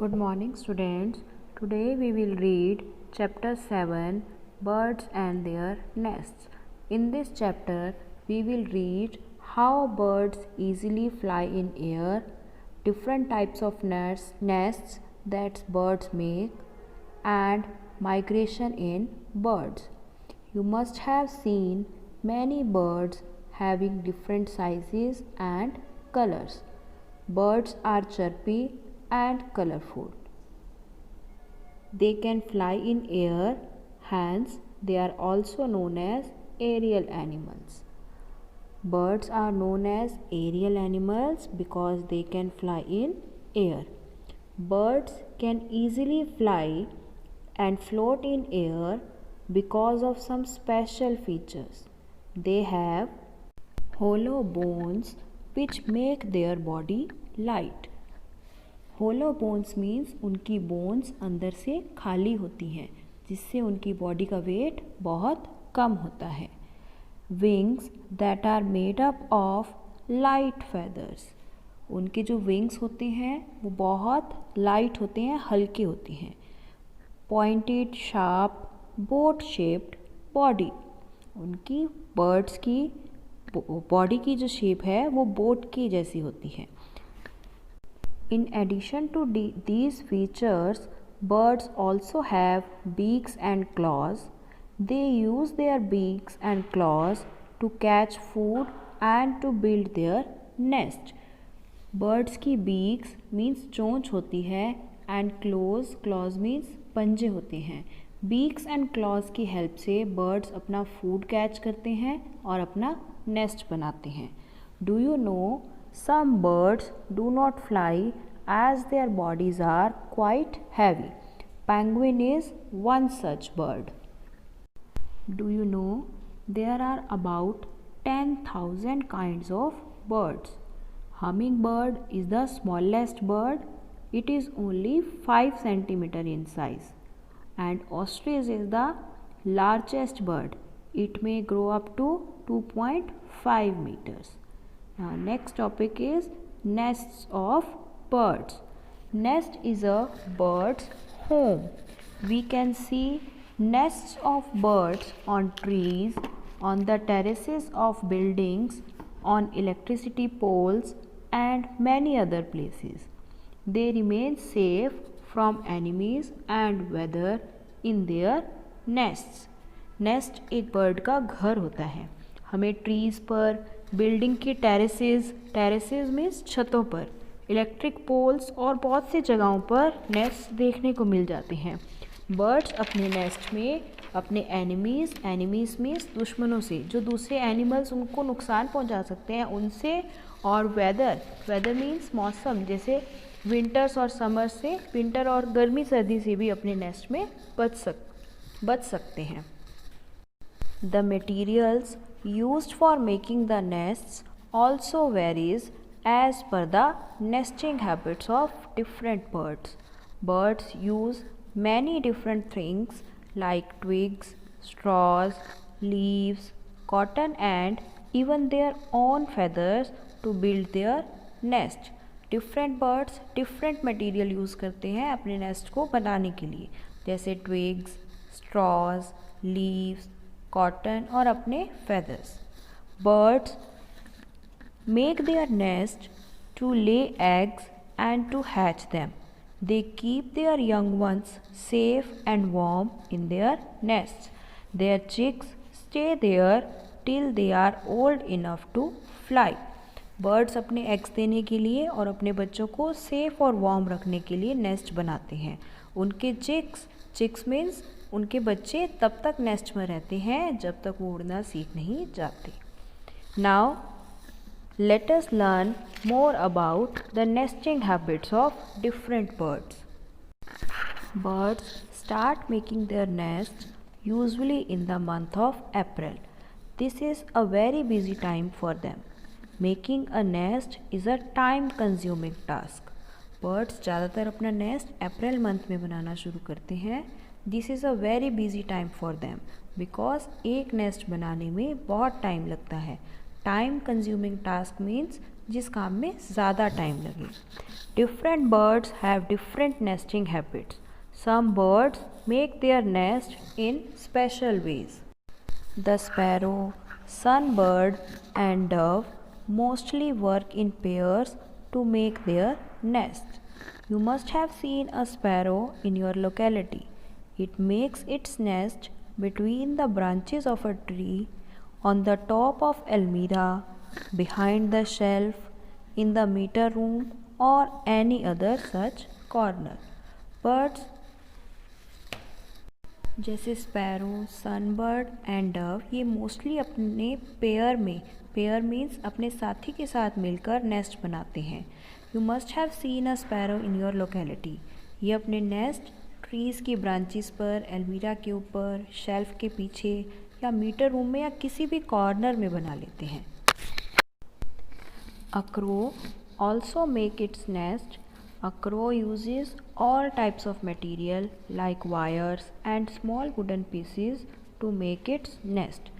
Good morning, students. Today we will read chapter 7 Birds and Their Nests. In this chapter, we will read how birds easily fly in air, different types of nests that birds make, and migration in birds. You must have seen many birds having different sizes and colors. Birds are chirpy and colorful. They can fly in air, hence, they are also known as aerial animals. Birds are known as aerial animals because they can fly in air. Birds can easily fly and float in air because of some special features. They have hollow bones which make their body light. Hollow bones means उनकी bones अंदर से खाली होती हैं जिससे उनकी body का wait बहुत कम होता है. Wings that are made up of light feathers. उनके जो विंग्स होते हैं वो बहुत लाइट होते हैं, हल्के होते हैं. Pointed sharp boat shaped body. उनकी बर्ड्स की बॉडी की जो शेप है वो बोट की जैसी होती है. In addition to these features, birds also have beaks and claws. They use their beaks and claws to catch food and to build their nest. Birds की beaks means चोंच होती है and claws means पंजे होते हैं. Beaks and claws की help से birds अपना food catch करते हैं और अपना nest बनाते हैं. Do you know some birds do not fly as their bodies are quite heavy. Penguin is one such bird. Do you know there are about 10,000 kinds of birds. Hummingbird is the smallest bird. It is only 5 centimeter in size. And ostrich is the largest bird. It may grow up to 2.5 meters. Now next topic is nests of birds. Nest is a bird's home. We can see nests of birds on trees, on the terraces of buildings, on electricity poles and many other places. They remain safe from enemies and weather in their nests. Nest एक bird का घर होता है. हमें trees पर, building की terraces means छतों पर, इलेक्ट्रिक पोल्स और बहुत सी जगहों पर नेस्ट देखने को मिल जाते हैं. बर्ड्स अपने नेस्ट में अपने एनिमीज़ मीन्स दुश्मनों से, जो दूसरे एनिमल्स उनको नुकसान पहुंचा सकते हैं उनसे, और वेदर मीन्स मौसम, जैसे विंटर्स और समर से, विंटर और गर्मी सर्दी से भी अपने नेस्ट में बच सकते हैं. The materials used for making the nests also varies as per the nesting habits of different birds. Birds use many different things like twigs, straws, leaves, cotton and even their own feathers to build their nest. Different birds different material use करते हैं अपने nest को बनाने के लिए, जैसे twigs, straws, leaves, cotton और अपने feathers. Birds make their nest to lay eggs and to hatch them. They keep their young ones safe and warm in their nests. Their chicks stay there till they are old enough to fly. Birds अपने eggs देने के लिए और अपने बच्चों को safe और warm रखने के लिए nest बनाते हैं. उनके chicks means उनके बच्चे तब तक नेस्ट में रहते हैं जब तक वो उड़ना सीख नहीं जाते. Now let us learn more about the nesting habits of different birds. Birds start making their nest usually in the month of April. This is a very busy time for them. Making a nest is a time consuming task. Birds ज़्यादातर अपना nest April month में बनाना शुरू करते हैं. This is a very busy time for them because एक nest बनाने में बहुत टाइम लगता है. टाइम कंज्यूमिंग टास्क मीन्स जिस काम में ज़्यादा टाइम लगे। Different birds have different nesting habits. Some birds make their nest in special ways. The sparrow, sunbird, and dove mostly work in pairs to make their nest. You must have seen a sparrow in your locality. It makes its nest between the branches of a tree, on the top of almirah, behind the shelf, in the meter room, or any other such corner. Birds जैसे sparrow, sunbird and Dove ये mostly अपने pair means अपने साथी के साथ मिलकर nest बनाते हैं। You must have seen a sparrow in your locality. ये अपने नेस्ट ट्रीज़ की ब्रांचेस पर, अलमीरा के ऊपर, शेल्फ के पीछे या मीटर रूम में या किसी भी कॉर्नर में बना लेते हैं। A crow also make its nest. A crow uses all types of material like wires and small wooden pieces to make its nest.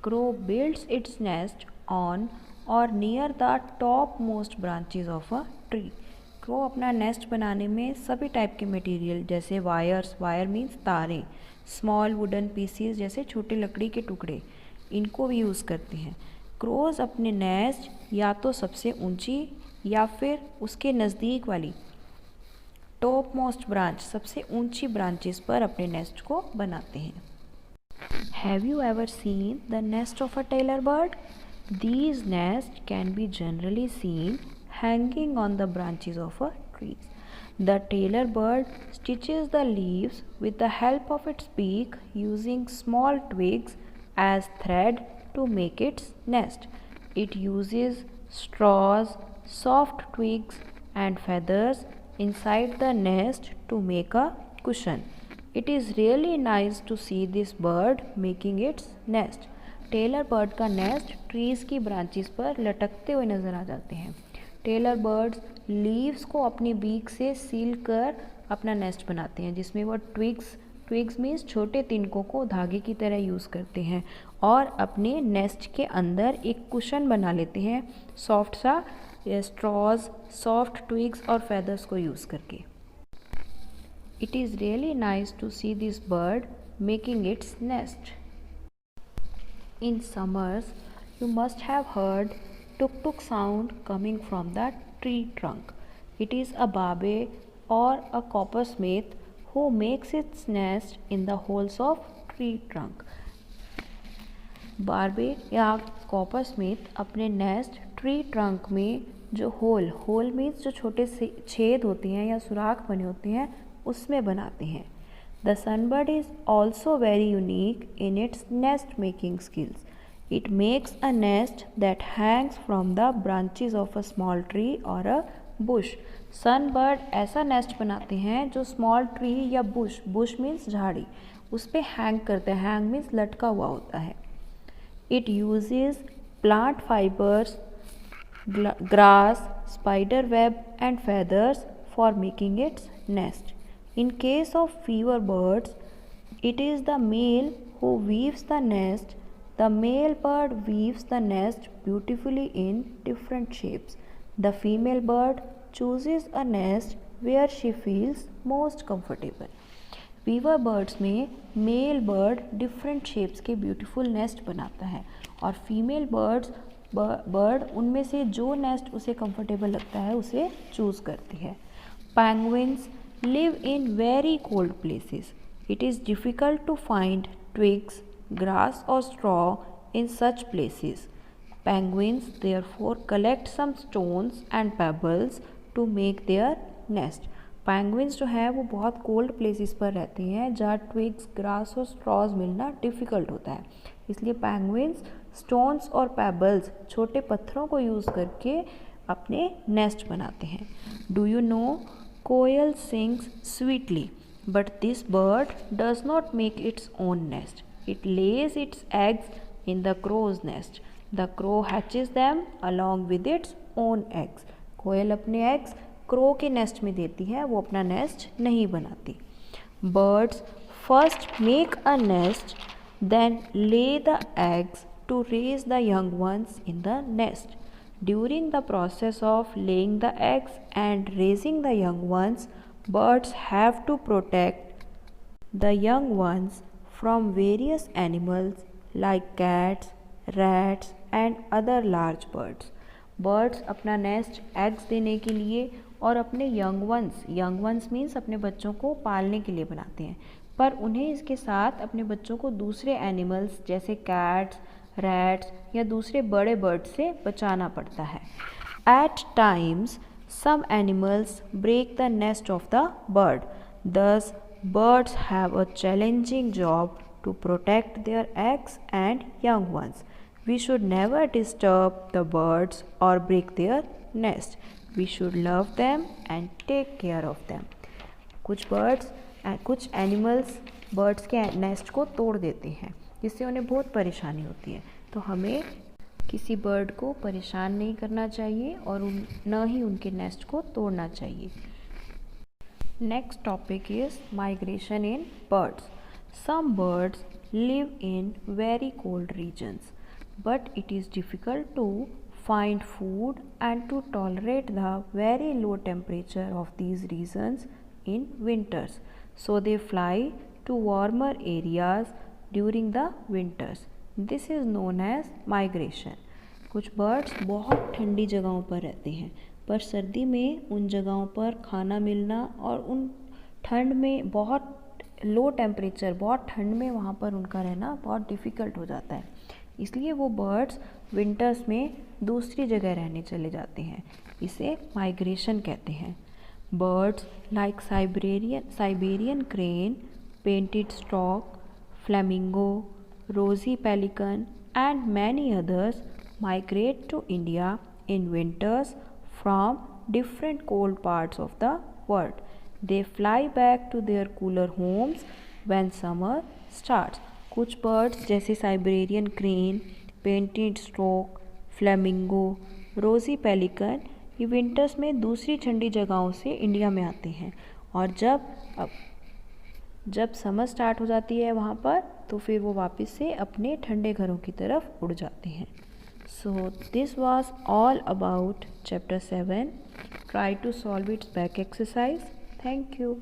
Crow builds its nest on or near the topmost branches of a tree. Crow अपना nest बनाने में सभी type के material जैसे wire means तारें, small wooden PCs जैसे छोटे लकड़ी के टुकड़े, इनको भी यूज़ करते हैं। क्रोज अपने नेस्ट या तो सबसे ऊंची या फिर उसके नज़दीक वाली टॉप मोस्ट ब्रांच सबसे ऊंची ब्रांचेस पर अपने नेस्ट को बनाते हैं। Have you ever seen the nest of a tailor bird? These nest can be generally seen hanging on the branches of a trees. The tailor bird stitches the leaves with the help of its beak using small twigs as thread to make its nest. It uses straws, soft twigs and feathers inside the nest to make a cushion. It is really nice to see this bird making its nest. Tailor bird का nest trees की branches पर लटकते हुए नज़र आ जाते हैं। Taylor birds leaves को अपनी बीक से सील कर अपना नेस्ट बनाते हैं, जिसमें वो ट्विग्स मीन्स छोटे तिनकों को धागे की तरह यूज़ करते हैं और अपने नेस्ट के अंदर एक कुशन बना लेते हैं सॉफ्ट सा स्ट्रॉज, सॉफ्ट ट्विग्स और फेदर्स को यूज़ करके। It is really nice to see this bird making its nest. In summers you must have heard tuk-tuk sound coming from the tree trunk. It is a barbe or a coppersmith who makes its nest in the holes of tree trunk. बारबे या कॉपरस्मिथ अपने nest tree trunk में जो whole means जो छोटे से छेद होते हैं या सुराख बने होते हैं उसमें बनाते हैं। The sunbird is also very unique in its nest making skills. It makes a nest that hangs from the branches of a small tree or a bush. Sunbird ऐसा नेस्ट बनाते हैं जो स्मॉल ट्री या Bush means झाड़ी उस पर hang करते हैं। हैंग मीन्स लटका हुआ होता है। It uses plant fibers, grass, spider web and feathers for making its nest. In case of fewer birds, it is the male who weaves the nest. The male bird weaves the nest beautifully in different shapes. The female bird chooses a nest where she feels most comfortable. Weaver birds में male bird different shapes के beautiful nest बनाता है और female bird उनमें से जो nest उसे comfortable लगता है उसे चूज़ करती है। Penguins live in very cold places. It is difficult to find twigs, grass or straw in such places. Penguins therefore collect some stones and pebbles to make their nest. Penguins जो है वो बहुत cold places पर रहते हैं जहाँ twigs, grass और straws मिलना डिफ़िकल्ट होता है, इसलिए penguins स्टोन्स और पेबल्स छोटे पत्थरों को यूज़ करके अपने नेस्ट बनाते हैं। Do you know coil sings sweetly, but this bird does not make its own nest. It lays its eggs in the crow's nest. The crow hatches them along with its own eggs. कोयल अपने eggs crow के nest में देती है, वो अपना nest नहीं बनाती। Birds first make a nest, then lay the eggs to raise the young ones in the nest. During the process of laying the eggs and raising the young ones, birds have to protect the young ones from various animals like cats, rats and other large birds. Birds अपना nest eggs देने के लिए और अपने young ones means अपने बच्चों को पालने के लिए बनाते हैं, पर उन्हें इसके साथ अपने बच्चों को दूसरे एनिमल्स जैसे कैट्स, रैट्स या दूसरे बड़े बर्ड से बचाना पड़ता है. At times some animals break the nest of the bird. Thus, birds have a challenging job to protect their eggs and young ones. We should never disturb the birds or break their nest. We should love them and take care of them. कुछ animals birds के nest को तोड़ देते हैं जिससे उन्हें बहुत परेशानी होती है, तो हमें किसी बर्ड को परेशान नहीं करना चाहिए और न ही उनके नेस्ट को तोड़ना चाहिए. Next topic is migration in birds. Some birds live in very cold regions, but it is difficult to find food and to tolerate the very low temperature of these regions in winters. So they fly to warmer areas during the winters. This is known as migration. कुछ birds बहुत ठंडी जगहों पर रहते हैं, पर सर्दी में उन जगहों पर खाना मिलना और उन ठंड में बहुत लो टेम्परेचर, बहुत ठंड में वहाँ पर उनका रहना बहुत डिफ़िकल्ट हो जाता है. इसलिए वो बर्ड्स विंटर्स में दूसरी जगह रहने चले जाते हैं. इसे माइग्रेशन कहते हैं. Birds like Siberian crane, painted stock, flamingo, रोजी pelican and many others migrate to India in winters from different cold parts of the world. They fly back to their cooler homes when summer starts. कुछ birds जैसे Siberian crane, painted stock, flamingo, रोजी pelican ये winters में दूसरी ठंडी जगहों से India में आते हैं, और जब समर स्टार्ट हो जाती है वहाँ पर, तो फिर वो वापस से अपने ठंडे घरों की तरफ उड़ जाते हैं. So this was all about chapter 7. Try to solve its back exercise. Thank you.